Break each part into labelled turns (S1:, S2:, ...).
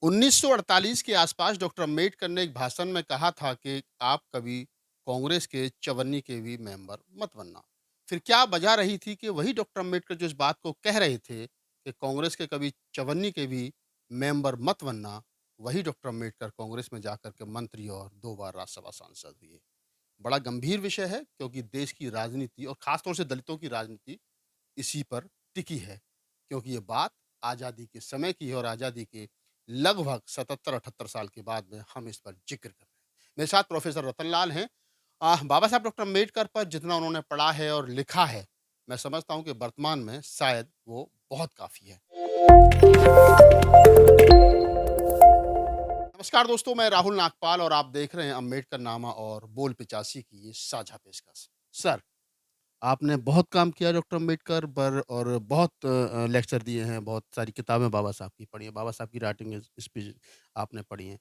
S1: 1948 के आसपास डॉक्टर अम्बेडकर ने एक भाषण में कहा था कि आप कभी कांग्रेस के चवन्नी के भी मेंबर मत बनना। फिर क्या वजह रही थी कि वही डॉक्टर अम्बेडकर जो इस बात को कह रहे थे कि कांग्रेस के कभी चवन्नी के भी मेंबर मत बनना, वही डॉक्टर अम्बेडकर कांग्रेस में जाकर के मंत्री और 2 बार राज्यसभा सांसद हुए। बड़ा गंभीर विषय है क्योंकि देश की राजनीति और खासतौर से दलितों की राजनीति इसी पर टिकी है, क्योंकि ये बात आज़ादी के समय की है और आज़ादी के लगभग 77-78 साल के बाद में हम इस पर ज़िक्र कर रहे हैं। मेरे साथ प्रोफ़ेसर रतनलाल हैं। बाबा साहब डॉक्टर अम्बेडकर पर जितना उन्होंने पढ़ा है और लिखा है, मैं समझता हूँ कि वर्तमान में शायद वो बहुत काफ़ी है। नमस्कार दोस्तों, मैं राहुल नागपाल और आप देख रहे हैं अम्बेडकर नामा और बोल 85 की ये साझा पेशकश। सर, आपने बहुत काम किया डॉक्टर अम्बेडकर पर और बहुत लेक्चर दिए हैं, बहुत सारी किताबें बाबा साहब की पढ़ी हैं, बाबा साहब की राइटिंग स्पीच आपने पढ़ी हैं।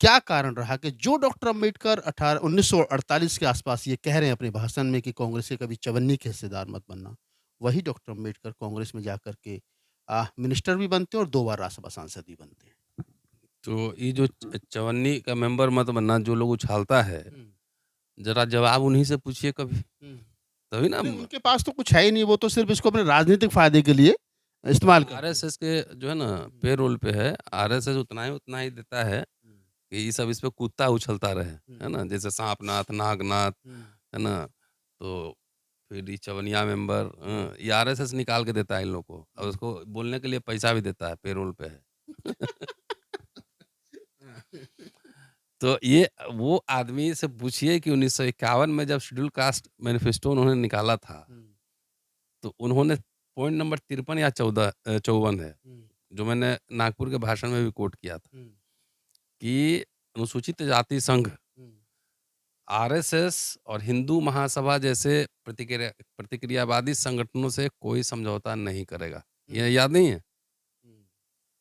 S1: क्या कारण रहा कि जो डॉक्टर अम्बेडकर 1948 के आसपास ये कह रहे हैं अपने भाषण में कि कांग्रेस के कभी चवन्नी के हिस्सेदार मत बनना, वही डॉक्टर अम्बेडकर कांग्रेस में जाकर के मिनिस्टर भी बनते हैं और 2 बार राज्यसभा सांसद भी बनते हैं।
S2: तो ये जो चवन्नी का मेंबर मत बनना जो लोग उछालता है,
S1: हुँ,
S2: ज़रा जवाब उन्हीं से पूछिए कभी,
S1: हुँ।
S2: तभी ना।
S1: नहीं, उनके पास तो कुछ है ही नहीं, वो तो सिर्फ़ इसको अपने राजनीतिक फ़ायदे के लिए इस्तेमाल करते हैं।
S2: आरएसएस के जो है ना
S1: हुँ,
S2: पेरोल पे है, आरएसएस उतना ही देता है
S1: हुँ,
S2: कि ये सब इस पे कुत्ता उछलता रहे,
S1: हुँ,
S2: है ना? जैसे सांपनाथ, नागनाथ,
S1: हुँ।
S2: है ना? तो फिर ये चवनिया मेंबर ये आरएसएस निकाल के देता है इन लोगों को और
S1: हुँ।
S2: उसको बोलने के लिए पैसा भी देता है, पेरोल पे है। तो ये वो आदमी से पूछिए कि 1951 में जब शेड्यूल कास्ट मैनिफेस्टो उन्होंने निकाला था,
S1: हुँ,
S2: तो उन्होंने पॉइंट नंबर 53 या 54 है,
S1: हुँ,
S2: जो मैंने नागपुर के भाषण में भी कोट किया था,
S1: हुँ,
S2: कि अनुसूचित जाति संघ,
S1: हुँ,
S2: आरएसएस और हिंदू महासभा जैसे प्रतिक्रियावादी संगठनों से कोई समझौता नहीं करेगा। ये
S1: हुँ,
S2: याद नहीं है?
S1: हुँ।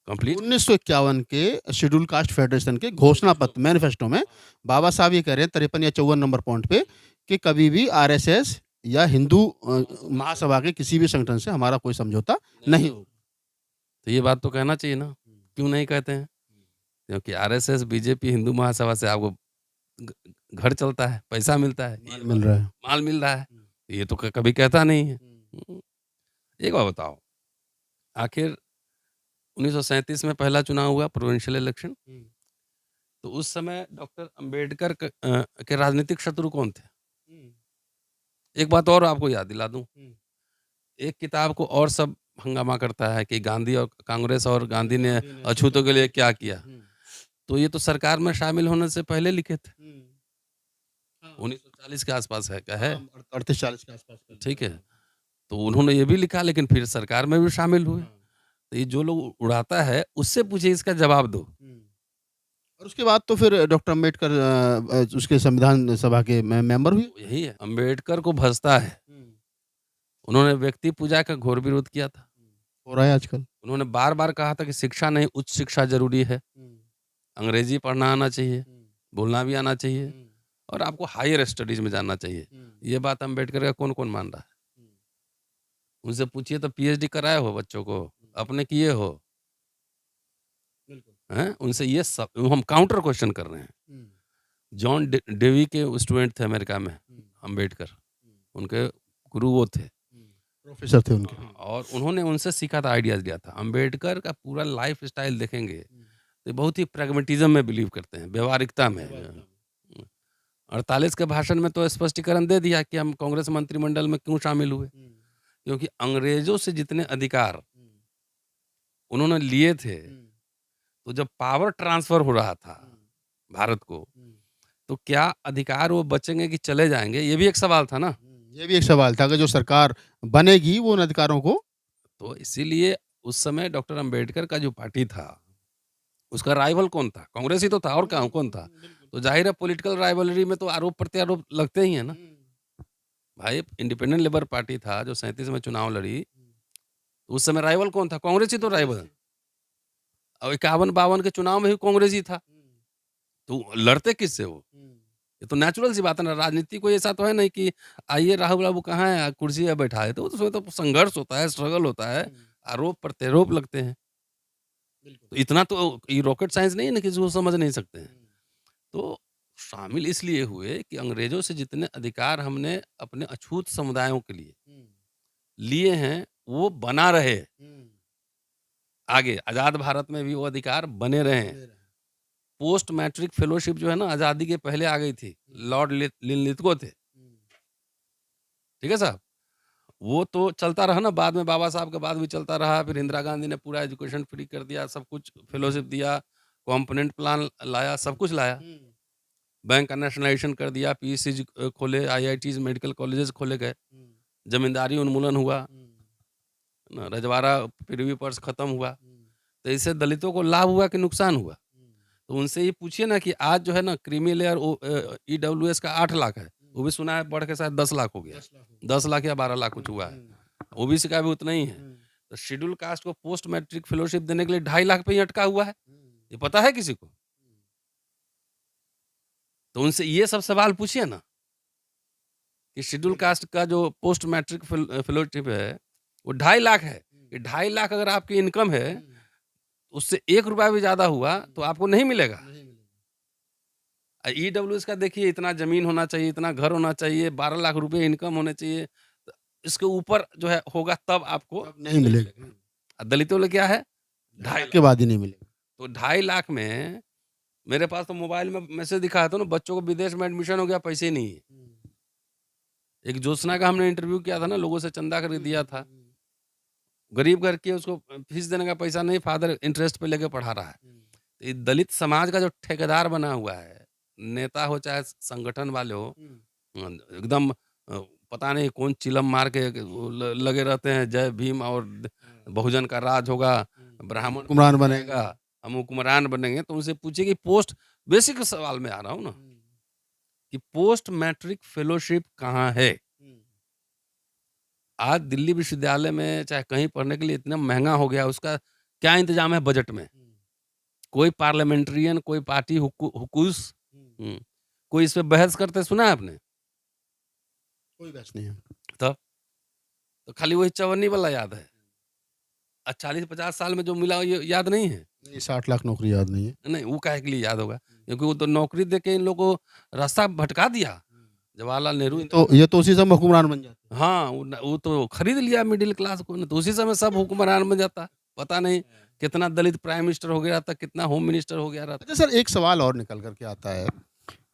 S2: कंप्लीट
S1: 1951 के शेड्यूल कास्ट फेडरेशन के घोषणा पत्र मैनिफेस्टो में
S2: हाँ।
S1: बाबा साहब ये कह रहे हैं 53 या 54 नंबर पॉइंट पे कि कभी भी आरएसएस या हिंदू
S2: महासभा से
S1: महासभा के किसी भी संगठन से हमारा कोई समझौता
S2: नहीं
S1: नहीं
S2: होगा।
S1: होगा।
S2: तो ये बात तो कहना चाहिए ना,
S1: हुँ,
S2: क्यों नहीं कहते हैं?
S1: हुँ,
S2: क्योंकि आरएसएस, बीजेपी, हिंदू महासभा से आपको घ घर चलता है, पैसा मिलता है,
S1: माल
S2: ये
S1: मिल
S2: बात
S1: रहा है।
S2: माल मिल रहा है।
S1: हुँ,
S2: ये तो कभी कहता नहीं है।
S1: हुँ,
S2: हुँ, एक बात बताओ, आखिर 1937 में पहला चुनाव हुआ प्रोविंशियल इलेक्शन,
S1: हुँ,
S2: तो उस समय डॉक्टर अंबेडकर के राजनीतिक शत्रु कौन थे?
S1: हुँ,
S2: एक बात और आपको याद दिला दूँ,
S1: हुँ।
S2: एक किताब को और सब हंगामा करता है कि गांधी और कांग्रेस और गांधी ने
S1: गांधी ने
S2: अछूतों के लिए क्या किया?
S1: हुँ,
S2: तो ये तो सरकार में शामिल होने से पहले लिखे थे,
S1: हुँ। हाँ,
S2: 1940 के आसपास है का है,
S1: हाँ, 38-40 के आसपास कर
S2: ठीक
S1: दिया
S2: है?
S1: था।
S2: तो उन्होंने ये भी लिखा लेकिन फिर सरकार में भी शामिल हुए।
S1: हाँ,
S2: तो ये जो लोग उड़ाता है उससे पूछिए इसका जवाब दो।
S1: हुँ। और उसके बाद तो फिर डॉक्टर अम्बेडकर उसके संविधान सभा के मेंबर हुए।
S2: तो यही है, अंबेडकर को भसता है।
S1: हुँ,
S2: उन्होंने व्यक्ति पूजा का घोर विरोध किया था।
S1: हुँ। हो रहा है आजकल।
S2: उन्होंने बार-बार कहा था कि शिक्षा नहीं, उच्च शिक्षा ज़रूरी है।
S1: हुँ,
S2: अंग्रेज़ी पढ़ना आना चाहिए,
S1: हुँ,
S2: बोलना भी आना चाहिए
S1: हुँ,
S2: और आपको हायर स्टडीज़ में जाना चाहिए।
S1: हुँ,
S2: ये बात अंबेडकर का कौन-कौन मान रहा है?
S1: हुँ,
S2: उनसे पूछिए तो पीएचडी कराए हो बच्चों को,
S1: हुँ।
S2: अपने किए हो,
S1: बिल्कुल।
S2: हैं? उनसे ये सब हम काउंटर क्वेश्चन कर रहे हैं।
S1: हुँ,
S2: जॉन डेवी के स्टूडेंट थे अमेरिका में,
S1: हुँ,
S2: अंबेडकर,
S1: हुँ,
S2: उनके गुरु वो थे।
S1: हुँ। प्रोफ़ेसर थे उनके।
S2: हाँ, और उन्होंने उनसे सीखा था, आइडियाज़ लिया था। अंबेडकर का पूरा लाइफ़स्टाइल देखेंगे,
S1: हुँ,
S2: तो बहुत ही प्रैग्मैटिज़्म में बिलीव करते हैं, व्यावहारिकता में।
S1: व्यावहारिकता में।
S2: 48 के भाषण में तो स्पष्टीकरण दे दिया कि हम कांग्रेस मंत्रिमंडल में क्यों शामिल हुए,
S1: हुँ,
S2: क्योंकि अंग्रेज़ों से जितने अधिकार
S1: हुँ,
S2: उन्होंने लिए थे,
S1: हुँ,
S2: तो जब पावर ट्रांसफ़र हो रहा था
S1: हुँ,
S2: भारत को,
S1: हुँ,
S2: तो क्या अधिकार वो बचेंगे कि चले जाएँगे? ये भी एक सवाल था ना।
S1: हुँ। ये भी एक सवाल था कि जो सरकार बनेगी वो उन अधिकारों को
S2: तो इसीलिए उस समय डॉक्टर अंबेडकर का जो पार्टी था, उसका राइवल कौन था? कांग्रेस ही तो था और
S1: हुँ,
S2: क्या कौन
S1: हुँ,
S2: था?
S1: हुँ, बिल्कुल।
S2: तो ज़ाहिर है पॉलिटिकल राइवलरी में तो आरोप-प्रत्यारोप लगते ही हैं ना।
S1: हुँ,
S2: भाई इंडिपेंडेंट लेबर पार्टी था जो 37 में चुनाव लड़ी,
S1: हुँ।
S2: तो उस समय राइवल कौन था? कांग्रेस ही तो
S1: कांग्रेस
S2: राइवल।
S1: थी।
S2: और 51-52 के चुनाव में भी कांग्रेस ही था।
S1: हुँ,
S2: तो लड़ते किससे वो?
S1: हुँ,
S2: ये तो नेचुरल सी बात है ना, राजनीति कोई ऐसा तो है नहीं कि आइए राहुल बाबू कहाँ हैं? कुर्सी पे बैठा है। तो उसमें तो संघर्ष होता है, स्ट्रगल होता है,
S1: हुँ,
S2: आरोप-प्रत्यारोप लगते हैं।
S1: बिल्कुल।
S2: तो इतना तो ये रॉकेट साइंस नहीं है ना कि इसको समझ नहीं सकते हैं।
S1: हुँ,
S2: तो शामिल इसलिए हुए कि अंग्रेज़ों से जितने अधिकार हमने अपने अछूत समुदायों के लिए
S1: हुँ,
S2: लिए हैं, वो बना रहे
S1: हुँ,
S2: आगे। आज़ाद भारत में भी वो अधिकार बने रहे हैं।
S1: बने रहे।
S2: पोस्ट मैट्रिक फेलोशिप जो है ना आज़ादी के पहले आ गई थी।
S1: हुँ,
S2: लॉर्ड लिनलिथगो थे,
S1: हुँ,
S2: ठीक है साहब? वो तो चलता रहा ना, बाद में बाबा साहब के बाद भी चलता रहा, फिर इंदिरा गांधी ने पूरा एजुकेशन फ्री कर दिया, सब कुछ फेलोशिप दिया, कॉम्पोनेंट प्लान लाया, सब कुछ लाया।
S1: हुँ,
S2: बैंक का नेशनलाइज़ेशन कर दिया, पीएससीज खोले, आईआईटीज़, मेडिकल कॉलेजेस खोले गए,
S1: हुँ,
S2: ज़मींदारी उन्मूलन हुआ,
S1: हुँ,
S2: न रजवाड़ा पृथ्वी पर खत्म हुआ।
S1: हुँ,
S2: तो इससे दलितों को लाभ हुआ कि नुकसान हुआ?
S1: हुँ,
S2: तो उनसे ये पूछिए ना कि आज जो है ना क्रीमी लेयर ईडब्ल्यूएस का 8 लाख है, वो
S1: हुँ,
S2: भी सुना है बढ़ के शायद 10 लाख हो गया है।
S1: 10 लाख हो गए।
S2: 10 लाख या 12 लाख कुछ
S1: हुँ,
S2: हुआ है।
S1: हुँ,
S2: ओबीसी का भी उतना ही है।
S1: हुँ,
S2: तो शेड्यूल कास्ट को पोस्ट मैट्रिक फेलोशिप देने के लिए 2.5 लाख पे ही अटका हुआ है।
S1: हुँ,
S2: ये पता है किसी को? तो उनसे ये सब सवाल पूछिए ना कि शेड्यूल
S1: बिल्कुल।
S2: कास्ट का जो पोस्ट मैट्रिक फेलोशिप है, वो 2.5 लाख है।
S1: हुँ,
S2: ये 2.5 लाख अगर आपकी इनकम है,
S1: हुँ,
S2: उससे ₹1 भी ज़्यादा हुआ तो
S1: हुँ,
S2: आपको नहीं मिलेगा।
S1: नहीं मिलेगा।
S2: ईडब्ल्यूएस का देखिए इतना ज़मीन होना चाहिए, इतना घर होना चाहिए, 12 लाख रुपए इनकम होने चाहिए। तो इसके ऊपर जो है होगा तब आपको
S1: तब नहीं
S2: नहीं
S1: मिलेगा।
S2: मिलेगा। दलितों लिए क्या है?
S1: 2.5
S2: ढाई
S1: लाख के
S2: लाख
S1: बाद ही नहीं मिलेगा।
S2: तो 2.5 लाख में मेरे पास तो मोबाइल में मैसेज दिखाया था ना, बच्चों को विदेश में एडमिशन हो गया, पैसे ही नहीं है।
S1: हुँ,
S2: एक ज्योत्सना का हमने इंटरव्यू किया था ना, लोगों से चंदा करके
S1: हुँ,
S2: दिया
S1: हुँ,
S2: था।
S1: हुँ,
S2: गरीब घर की है, उसको फीस देने का पैसा नहीं, फादर इंटरेस्ट पे लेके पढ़ा रहा है।
S1: हुँ,
S2: तो ये दलित समाज का जो ठेकेदार बना हुआ है, नेता हो चाहे संगठन वाले हो,
S1: हुँ,
S2: एकदम पता नहीं कौन चिलम मार के वो लगे रहते हैं, जय भीम और
S1: हाँ,
S2: बहुजन का राज होगा,
S1: हुँ,
S2: ब्राह्मण
S1: हुक्मरान
S2: बन
S1: बनेंगे।
S2: जाएगा, हम हुक्मरान बनेंगे। तो उनसे पूछिए कि पोस्ट बेसिक सवाल में आ रहा हूँ ना,
S1: हुँ,
S2: कि पोस्ट मैट्रिक फेलोशिप कहाँ है?
S1: हुँ,
S2: आज दिल्ली विश्वविद्यालय में चाहे कहीं पढ़ने के लिए इतना महँगा हो गया है, उसका क्या इंतज़ाम है बजट में?
S1: हुँ,
S2: कोई पार्लियामेंटेरियन, कोई पार्टी हुकूस
S1: हुँ,
S2: हुँ, कोई इस पे बहस करते सुना है आपने?
S1: कोई बहस नहीं है।
S2: तब तो खाली वही चवन्नी वाला याद है। 40-50 साल में जो मिला ये याद नहीं है?
S1: नहीं, 60 लाख नौकरी याद नहीं है।
S2: नहीं, वो काहे के लिए याद होगा?
S1: हुँ,
S2: क्योंकि वो तो नौकरी देके इन लोगों को रास्ता भटका दिया।
S1: हुँ,
S2: जवाहरलाल नेहरू,
S1: ये
S2: इंदिरा
S1: तो ये
S2: गांधी।
S1: तो उसी समय हुक्मरान बन जाते हैं।
S2: हाँ, वो तो खरीद लिया मिडिल क्लास को, तो उसी समय सब हुक्मरान बन जाता। पता नहीं
S1: हाँ।
S2: कितना दलित प्राइम मिनिस्टर हो गया था, कितना होम मिनिस्टर हो गया रहता।
S1: अच्छा सर, एक सवाल और निकल कर के आता है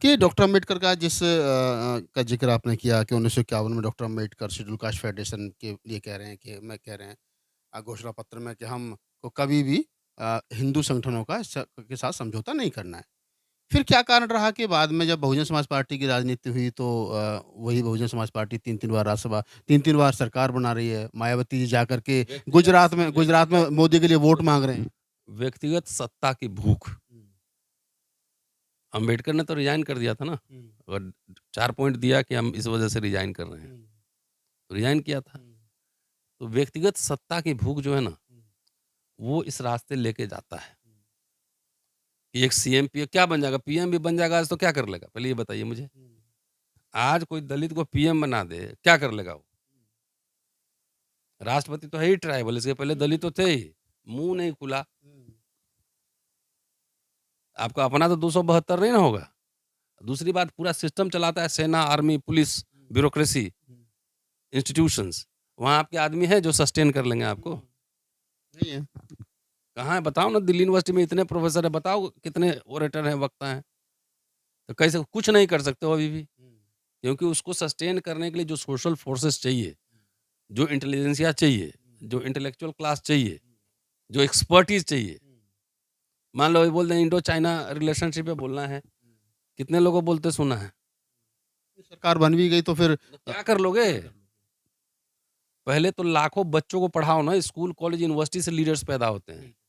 S1: कि डॉक्टर अम्बेडकर का जिस का ज़िक्र आपने किया कि 1951 में doctor Ambedkar schedule caste federation के लिए कह रहे हैं कि मैं कह रहे हैं घोषणा पत्र में कि हम को कभी भी हिंदू संगठनों का के साथ समझौता नहीं करना है। फिर क्या कारण रहा कि बाद में जब बहुजन समाज पार्टी की राजनीति हुई तो वही बहुजन समाज पार्टी 3-3 बार राज्यसभा 3-3 बार सरकार बना रही है। मायावती जी जाकर के गुजरात में मोदी के लिए वोट माँग रहे हैं।
S2: व्यक्तिगत सत्ता की भूख।
S1: हुँ,
S2: अम्बेडकर ने तो रिज़ाइन कर दिया था ना,
S1: हुँ,
S2: और 4 पॉइंट दिया कि हम इस वजह से रिज़ाइन कर रहे हैं।
S1: हुँ,
S2: तो रिज़ाइन किया था।
S1: हुँ,
S2: तो व्यक्तिगत सत्ता की भूख जो है ना,
S1: हुँ,
S2: वो इस रास्ते लेके जाता है।
S1: हुँ,
S2: कि एक सीएम क्या बन जाएगा? पीएम भी बन जाएगा आज तो क्या कर लेगा? पहले ये बताइए मुझे।
S1: हुँ,
S2: आज कोई दलित को पीएम बना दे, क्या कर लेगा वो? राष्ट्रपति तो है ही ट्राइबल, इसके पहले दलित तो थे ही। मुँह नहीं खुला।
S1: हुँ,
S2: आपका अपना तो 272 नहीं ना होगा। दूसरी बात, पूरा सिस्टम चलाता है सेना, आर्मी, पुलिस,
S1: हुँ,
S2: ब्यूरोक्रेसी,
S1: हुँ,
S2: इंस्टीट्यूशंस। वहाँ आपके आदमी हैं जो सस्टेन कर लेंगे आपको?
S1: हुँ, नहीं है।
S2: कहाँ है बताओ ना, दिल्ली यूनिवर्सिटी में इतने प्रोफ़ेसर हैं, बताओ कितने ओरेटर हैं, वक्ता हैं। तो कैसे कुछ नहीं कर सकते हो अभी भी।
S1: हुँ,
S2: क्योंकि उसको सस्टेन करने के लिए जो सोशल फोर्सेस चाहिए, जो इंटेलिजेंसिया चाहिए,
S1: हुँ,
S2: जो इंटेलेक्चुअल क्लास चाहिए,
S1: हुँ,
S2: जो एक्सपर्टीज़ चाहिए।
S1: हुँ,
S2: मान लो ये बोल दें इंडो चाइना रिलेशनशिप पे बोलना है,
S1: हुँ।
S2: कितने लोगों बोलते सुना है?
S1: सरकार बन भी गई तो फिर
S2: तो क्या कर लोगे?
S1: क्या कर लोगे?
S2: पहले तो लाखों बच्चों को पढ़ाओ ना, स्कूल, कॉलेज, यूनिवर्सिटी से लीडर्स पैदा होते हैं।
S1: बिल्कुल।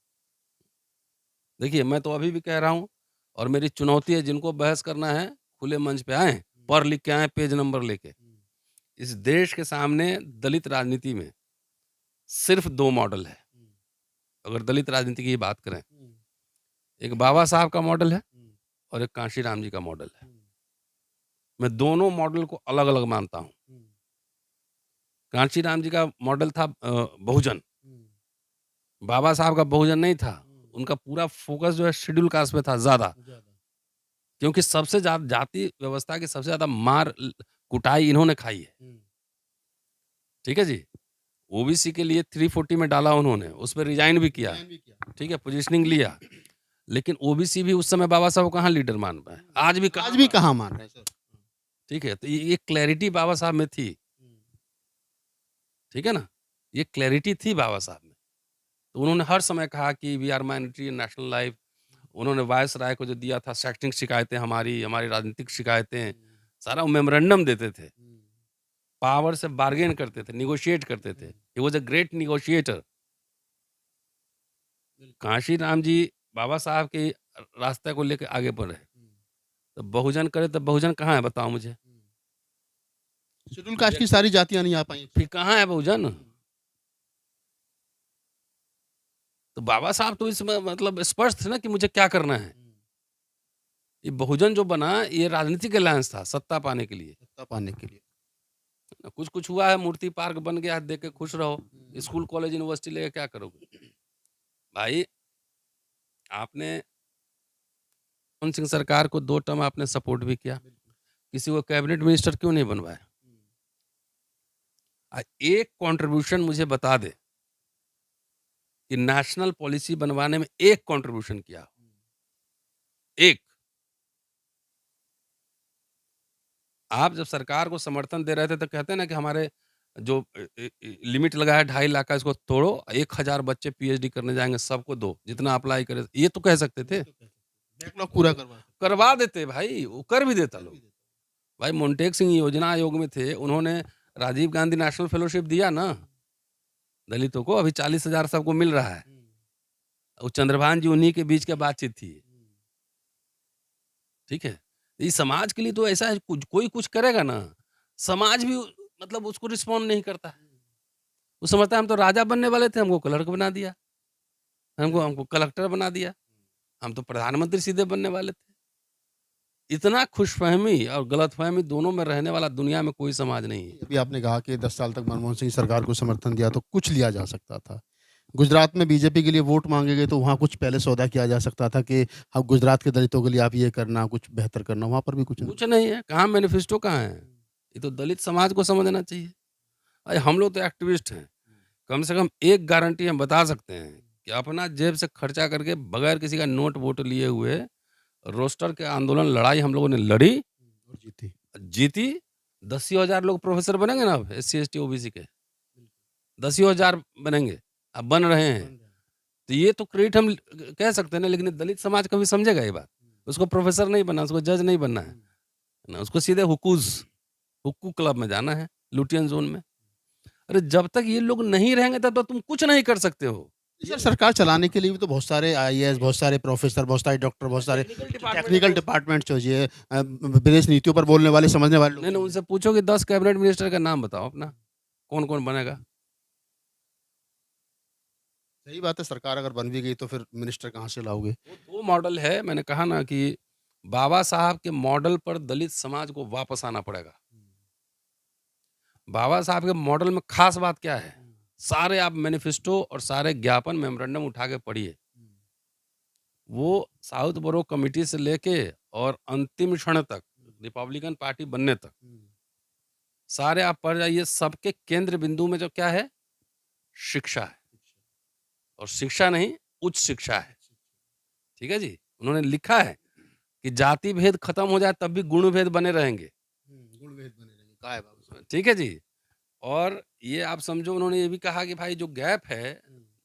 S2: देखिए, मैं तो अभी भी कह रहा हूँ, और मेरी चुनौती है, जिनको बहस करना है, खुले मंच पे आएँ,
S1: हुँ,
S2: पढ़ लिख के आएँ, पेज नंबर लेके।
S1: हुँ,
S2: इस देश के सामने दलित राजनीति में सिर्फ़ 2 मॉडल है,
S1: हुँ,
S2: अगर दलित राजनीति की बात करें।
S1: हुँ,
S2: एक बाबा साहब का मॉडल है
S1: हुँ,
S2: और एक कांशीराम जी का मॉडल है।
S1: हुँ,
S2: मैं दोनों मॉडल को अलग-अलग मानता हूँ।
S1: हुँ,
S2: कांशीराम जी का मॉडल था बहुजन,
S1: हुँ,
S2: बाबा साहब का बहुजन नहीं था, उनका पूरा फ़ोकस जो है शेड्यूल कास्ट पे था ज़्यादा, क्योंकि सबसे ज़्यादा जाति व्यवस्था की सबसे ज़्यादा मार कुटाई इन्होंने खाई है, ठीक है जी? ओबीसी के लिए 340 में डाला उन्होंने, उसपे रिज़ाइन भी किया, ठीक है? पोज़ीशनिंग लिया, लेकिन ओबीसी भी उस समय बाबा साहब को कहाँ लीडर मान पाए, आज भी
S1: आज भी कहाँ मान रहे हैं सर?
S2: ठीक है? तो ये क्लैरिटी बाबा साहब में थी, ठीक है ना? ये क्लैरिटी थी बाबा साहब में। तो उन्होंने हर समय कहा कि we are minority in national life. उन्होंने वायसराय को जो दिया था शैक्षणिक शिकायतें हमारी, हमारी राजनीतिक शिकायतें, सारा मेमोरेंडम देते थे। पावर से बार्गेन करते थे, नेगोशिएट करते थे। He was a great negotiator. Kanshi Ram ji Baba Saheb के रास्ते को लेके आगे बढ़े। तो बहुजन करे तो बहुजन कहाँ है बताओ मुझे?
S1: शेड्यूल कास्ट की सारी जातियाँ नहीं आ पाई।
S2: फिर कहाँ है बहुजन? तो बाबा साहब तो इसमें मतलब स्पष्ट थे ना कि मुझे क्या करना है। ये बहुजन जो बना ये राजनीतिक अलायंस था सत्ता पाने के लिए।
S1: सत्ता पाने के लिए।
S2: कुछ कुछ हुआ है, मूर्ति पार्क बन गया है, देख के खुश रहो। स्कूल, कॉलेज, यूनिवर्सिटी लेके क्या करोगे? भाई आपने मनमोहन सिंह सरकार को 2 टर्म आपने सपोर्ट भी किया। किसी को कैबिनेट मिनिस्टर क्यों नहीं बनवाया? एक कंट्रीब्यूशन मुझे बता दे कि नेशनल पॉलिसी बनवाने में एक कंट्रीब्यूशन किया हो। एक। आप जब सरकार को समर्थन दे रहे थे तो कहते हैं ना कि हमारे जो लिमिट लगा है 2.5 लाख का इसको तोड़ो, 1000 बच्चे पीएचडी करने जाएंगे सबको दो, जितना अप्लाई करे ये तो कह सकते थे।
S1: बैकलॉग पूरा
S2: करवा देते भाई, वो कर भी देता लोग। भाई मोन्टेक सिंह योजना आयोग में थे, उन्होंने राजीव गांधी नेशनल फेलोशिप दिया ना दलितों को, अभी 40,000 सबको मिल रहा है। और चंद्रभान जी उन्हीं के बीच की बातचीत थी। ठीक है? इस समाज के लिए तो ऐसा है कुछ कोई कुछ करेगा ना, समाज भी मतलब उसको रिस्पॉन्ड नहीं करता है। वो समझता है हम तो राजा बनने वाले थे, हमको क्लर्क बना दिया, हमको हमको कलेक्टर बना दिया, हम तो प्रधानमंत्री सीधे बनने वाले थे। इतना खुशफ़हमी और गलतफ़हमी दोनों में रहने वाला दुनिया में कोई समाज नहीं है।
S1: अभी आपने कहा कि 10 साल तक मनमोहन सिंह सरकार को समर्थन दिया तो कुछ लिया जा सकता था। गुजरात में बीजेपी के लिए वोट माँगे गए तो वहाँ कुछ पहले सौदा किया जा सकता था कि हाँ, गुजरात के दलितों के लिए आप ये करना, कुछ बेहतर करना, वहाँ पर भी कुछ नहीं।
S2: कुछ नहीं है, कहाँ मैनिफेस्टो कहाँ है? ये तो दलित समाज को समझना चाहिए। अरे हम लोग तो एक्टिविस्ट हैं, कम से कम एक गारंटी हम बता सकते हैं कि अपना जेब से खर्चा करके बगैर किसी का नोट वोट लिए हुए रोस्टर के आंदोलन लड़ाई हम लोगों ने लड़ी,
S1: और जीती।
S2: जीती। 10,000 लोग प्रोफेसर बनेंगे ना अब एससी, एसटी, ओबीसी के 10,000 बनेंगे, अब बन रहे हैं। तो ये तो क्रेडिट हम कह सकते हैं ना, लेकिन दलित समाज कभी समझेगा ये बात? उसको प्रोफेसर नहीं बनना, उसको जज नहीं बनना है ना, उसको सीधे हुक्कू क्लब में जाना है, लुटियन जोन में। अरे जब तक ये लोग नहीं रहेंगे तब तक तुम कुछ नहीं कर सकते हो।
S1: सर सरकार चलाने के लिए भी तो बहुत सारे आईएएस, बहुत सारे प्रोफेसर, बहुत सारे डॉक्टर, बहुत सारे टेक्निकल डिपार्टमेंट चाहिए, विदेश नीतियों पर बोलने वाले, समझने वाले लोग
S2: नहीं,
S1: चाहिए।
S2: उनसे पूछो कि 10 कैबिनेट मिनिस्टर का नाम बताओ अपना, कौन-कौन बनेगा?
S1: सही बात है, सरकार अगर बन भी गई तो फिर मिनिस्टर कहाँ से लाओगे?
S2: वो 2 मॉडल है, मैंने कहा ना कि बाबा साहब के मॉडल पर दलित समाज को वापस आना पड़ेगा। बाबा साहब के मॉडल में खास बात क्या है? सारे आप मैनिफेस्टो और सारे ज्ञापन मेमोरेंडम उठा के पढ़िए। वो साउथ बोरो कमिटी से लेके और अंतिम क्षण तक, रिपब्लिकन पार्टी बनने तक, सारे आप पढ़ जाइए, सबके केंद्र बिंदु में जो क्या है? शिक्षा है। और शिक्षा नहीं, उच्च शिक्षा है। ठीक है जी? उन्होंने लिखा है कि जाति भेद खत्म हो जाए तब भी गुण भेद बने रहेंगे।
S1: गुण-भेद बने रहेंगे, कहा है बाबा साहब।
S2: ठीक है जी? और ये आप समझो उन्होंने ये भी कहा कि भाई जो गैप है,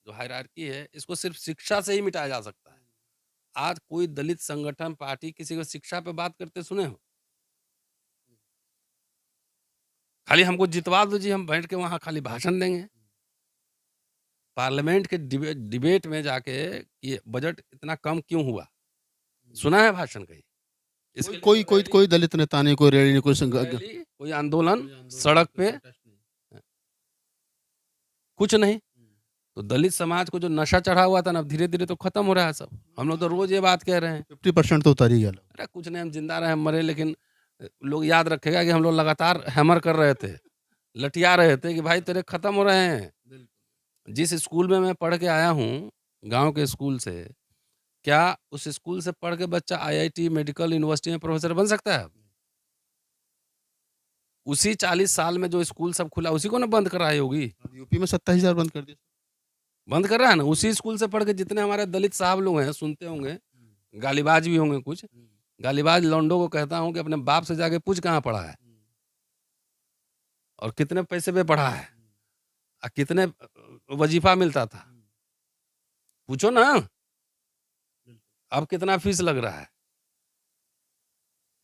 S2: जो हायरार्की है, इसको सिर्फ़ शिक्षा से ही मिटाया जा सकता है। आज कोई दलित संगठन, पार्टी किसी को शिक्षा पे बात करते सुने हो? खाली हमको जितवा दो जी, हम बैठ के वहाँ खाली भाषण देंगे। पार्लियामेंट के डिबेट में जाके ये बजट इतना कम क्यों हुआ? सुना है भाषण कहीं? इसके लिए
S1: कोई कोई कोई दलित नेता नहीं, कोई रैली नहीं, कोई
S2: रैली, कोई आंदोलन, सड़क पे कुछ नहीं। तो दलित समाज को जो नशा चढ़ा हुआ था ना, अब धीरे-धीरे तो खत्म हो रहा है सब। हम लोग तो रोज़ ये बात कह रहे हैं।
S1: 50% तो उतर ही गया।
S2: अरे कुछ नहीं, हम ज़िंदा रहे, मरे, लेकिन लोग याद रखेगा कि हम लोग लगातार हैमर कर रहे थे, लटिया रहे थे कि भाई तेरे खत्म हो रहे हैं। जिस स्कूल में मैं पढ़ के आया हूँ, गाँव के स्कूल से, क्या उस स्कूल से पढ़ के बच्चा आईआईटी, मेडिकल, यूनिवर्सिटी में प्रोफ़ेसर बन सकता है? उसी 40 साल में जो स्कूल सब खुला, उसी को ना बंद कराई होगी।
S1: अब यूपी में 27,000 बंद कर दिया।
S2: बंद कर रहा है ना, उसी स्कूल से पढ़ के जितने हमारे दलित साहब लोग हैं, सुनते होंगे, गालीबाज भी होंगे कुछ। गालीबाज लौंडों को कहता हूँ कि अपने बाप से जाके पूछ कहाँ पढ़ा है और कितने पैसे पे पढ़ा है कितने वजीफ़ा मिलता था। पूछो ना, अब कितना फ़ीस लग रहा है।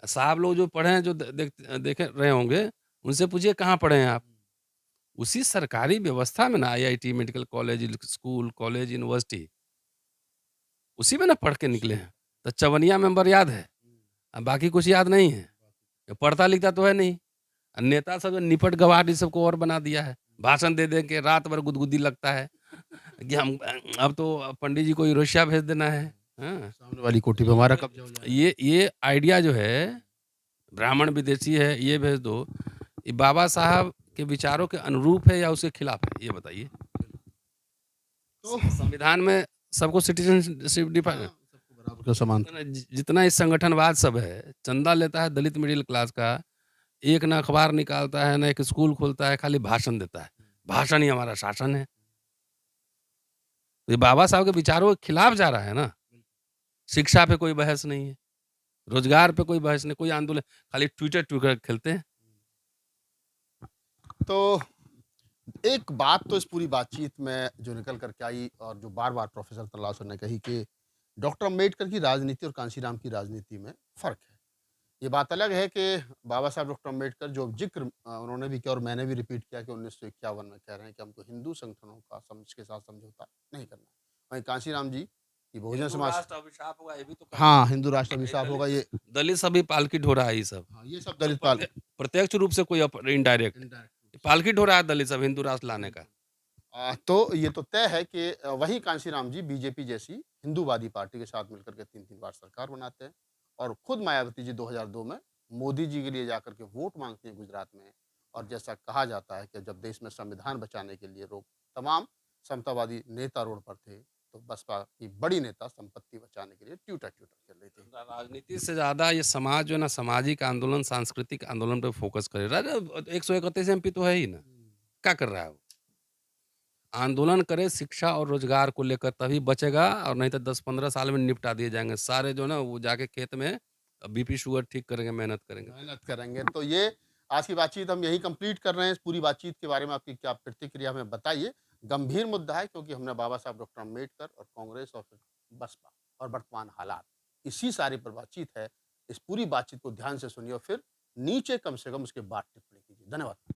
S2: साहब लोग जो पढ़े हैं, जो देख रहे होंगे, उनसे पूछिए कहाँ पढ़े हैं आप? उसी सरकारी व्यवस्था में ना IIT, medical college, school, college, university, उसी में ना पढ़ के निकले हैं। तो चवनिया मेंबर याद है, बाकी कुछ याद नहीं है। ये पढ़ता लिखता तो है नहीं। नेता सब जो निपट गवार इस सबको और बना दिया है। भाषण दे के रात भर गुदगुदी लगता है कि हम अब तो पंडित जी को यूरोशिया भेज देना है। हाँ,
S1: सामने वाली कोठी पे हमारा कब्ज़ा हो जाएगा।
S2: ये आइडिया जो है, ब्राह्मण विदेशी है, ये भेज दो, ये बाबा साहब के विचारों के अनुरूप है या उसके खिलाफ है? ये बताइए।
S1: तो
S2: संविधान में सबको सिटीज़नशिप
S1: हाँ, सबको बराबर का समानता।
S2: जितना इस संगठनवाद सब है, चंदा लेता है दलित मिडिल क्लास का, एक ना अखबार निकालता है, ना एक स्कूल खोलता है, खाली भाषण देता है। भाषण ही हमारा शासन है। तो ये बाबा साहब के विचारों के खिलाफ जा रहा है ना। शिक्षा पे कोई बहस नहीं है, रोज़गार पे कोई बहस नहीं, कोई आंदोलन, खाली ट्विटर खेलते हैं।
S1: तो एक बात तो इस पूरी बातचीत में जो निकल कर के आई और जो बार-बार प्रोफ़ेसर तल्लासर ने कही कि डॉक्टर अम्बेडकर की राजनीति और कांशीराम की राजनीति में फ़र्क है। ये बात अलग है कि बाबा साहब डॉक्टर अम्बेडकर जो ज़िक्र उन्होंने भी किया और मैंने भी रिपीट किया कि 1951 में कह रहे हैं कि हमको हिंदू संगठनों का के साथ समझौता नहीं करना है। वहीं कांशीराम जी की बहुजन
S2: हिंदू
S1: समाज।
S2: राष्ट्र अभिशाप होगा, ये भी तो कहा
S1: हाँ,
S2: था।
S1: हिंदू राष्ट्र
S2: ये
S1: अभिशाप होगा ये।
S2: दलित सभी पालकी ढो रहा है ये सब।
S1: हाँ, ये सब
S2: तो
S1: दलित पाल
S2: प्रत्यक्ष रूप से कोई इनडायरेक्ट
S1: इनडायरेक्ट।
S2: पालकी ढो रहा है दलित सब हिंदू राष्ट्र लाने का।
S1: बिल्कुल। तो ये तो तय है कि वही कांशीराम जी बीजेपी जैसी हिंदूवादी पार्टी के साथ मिलकर के 3-3 बार सरकार बनाते हैं और खुद मायावती जी 2002 में मोदी जी के लिए जाकर के वोट माँगती हैं गुजरात में। और जैसा कहा जाता है कि जब देश में संविधान बचाने के लिए लोग तमाम समतावादी नेता रोड पर थे, तो बसपा की बड़ी नेता संपत्ति बचाने के लिए ट्यूटर-ट्यूटर खेल रही थी।
S2: राजनीति से ज़्यादा ये समाज जो है ना, सामाजिक आंदोलन, सांस्कृतिक आंदोलन पे फोकस करे। 131 एमपी तो है ही ना, क्या कर रहा है वो? आंदोलन करे शिक्षा और रोजगार को लेकर, तभी बचेगा, और नहीं तो 10-15 साल में निपटा दिए जाएँगे। सारे जो है ना, वो जाके खेत में बीपी शुगर ठीक करेंगे, मेहनत करेंगे।
S1: मेहनत करेंगे। तो ये आज की बातचीत हम यहीं कंप्लीट कर रहे हैं। इस पूरी बातचीत के बारे में आपकी क्या प्रतिक्रिया हमें बताइए। गंभीर मुद्दा है क्योंकि हमने बाबा साहब डॉक्टर अम्बेडकर और कांग्रेस और फिर बसपा और वर्तमान हालात, इसी सारी पर बातचीत है। इस पूरी बातचीत को ध्यान से सुनिए और फिर नीचे कम से कम उसके बाद टिप्पणी कीजिए। धन्यवाद।